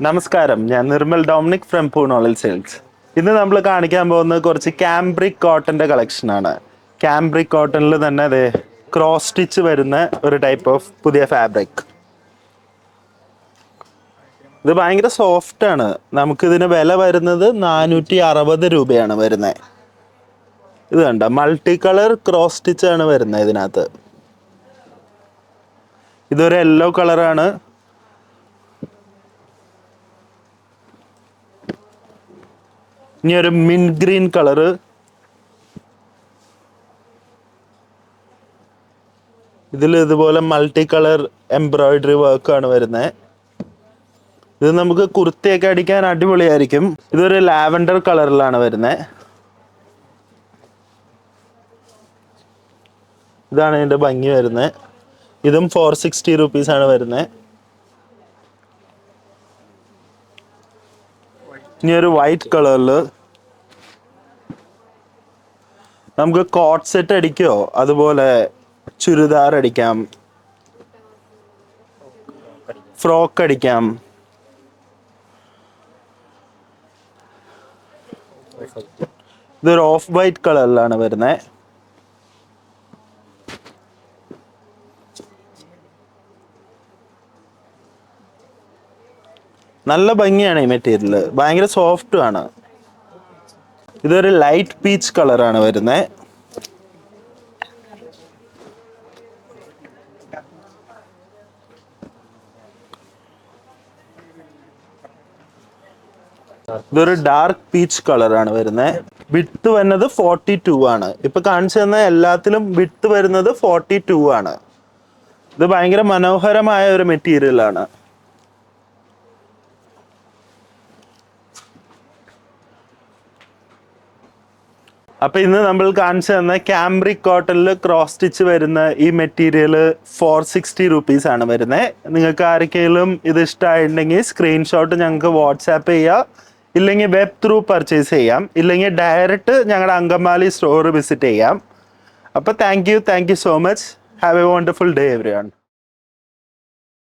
നമസ്കാരം, ഞാൻ Nirmal Dominic from പൂണോളിൽ sales. ഇന്ന് നമ്മൾ കാണിക്കാൻ പോകുന്നത് കുറച്ച് ക്യാംബ്രിക് കോട്ടൻ്റെ കളക്ഷനാണ്. ക്യാംബ്രിക് കോട്ടണിൽ തന്നെ അതെ ക്രോസ് സ്റ്റിച്ച് വരുന്ന ഒരു ടൈപ്പ് ഓഫ് പുതിയ ഫാബ്രിക്. ഇത് ഭയങ്കര സോഫ്റ്റാണ്. നമുക്കിതിന് വില വരുന്നത് 460 രൂപയാണ് വരുന്നത്. ഇത് കണ്ട മൾട്ടി കളർ ക്രോസ് സ്റ്റിച്ചാണ് വരുന്നത് ഇതിനകത്ത്. ഇതൊരു യെല്ലോ കളറാണ്. ഇനി ഒരു മിന്റ് ഗ്രീൻ കളറ്, ഇതിൽ ഇതുപോലെ മൾട്ടി കളർ എംബ്രോയിഡറി വർക്കാണ് വരുന്നത്. ഇത് നമുക്ക് കുർത്തിയൊക്കെ അടിക്കാൻ അടിപൊളിയായിരിക്കും. ഇതൊരു ലാവൻഡർ കളറിലാണ് വരുന്നത്. ഇതാണ് ഇതിൻ്റെ ഭംഗി വരുന്നത്. ഇതും 460 റുപ്പീസാണ് വരുന്നത്. ഇനി ഒരു വൈറ്റ് കളറിൽ നമുക്ക് കോട്ട് സെറ്റ് അടിക്കോ, അതുപോലെ ചുരിദാർ അടിക്കാം, ഫ്രോക്ക് അടിക്കാം. ഇതൊരു ഓഫ് വൈറ്റ് കളറിലാണ് വരുന്നത്. നല്ല ഭംഗിയാണ് ഈ മെറ്റീരിയൽ, ഭയങ്കര സോഫ്റ്റും ആണ്. ഇതൊരു ലൈറ്റ് പീച്ച് കളറാണ് വരുന്നത്. ഇതൊരു ഡാർക്ക് പീച്ച് കളറാണ് വരുന്നത്. വിഡ്ത്ത് വരുന്നത് 42 ആണ്. ഇപ്പൊ കാണിച്ചു തന്ന എല്ലാത്തിലും വിഡ്ത്ത് വരുന്നത് 42 ആണ്. ഇത് ഭയങ്കര മനോഹരമായ ഒരു മെറ്റീരിയൽ ആണ്. അപ്പൊ ഇന്ന് നമ്മൾ കാണിച്ചു തന്ന ക്യാംബ്രിക് കോട്ടണിൽ ക്രോസ് സ്റ്റിച്ച് വരുന്ന ഈ മെറ്റീരിയൽ 460 റുപ്പീസ് ആണ് വരുന്നത്. നിങ്ങൾക്ക് ആർക്കെങ്കിലും ഇത് ഇഷ്ടമായിട്ടുണ്ടെങ്കിൽ സ്ക്രീൻഷോട്ട് ഞങ്ങൾക്ക് വാട്സാപ്പ് ചെയ്യുക, ഇല്ലെങ്കിൽ വെബ് ത്രൂ പർച്ചേസ് ചെയ്യാം, ഇല്ലെങ്കിൽ ഡയറക്റ്റ് ഞങ്ങളുടെ അങ്കമാലി സ്റ്റോർ വിസിറ്റ് ചെയ്യാം. അപ്പോൾ thank you so much. Have A wonderful day everyone.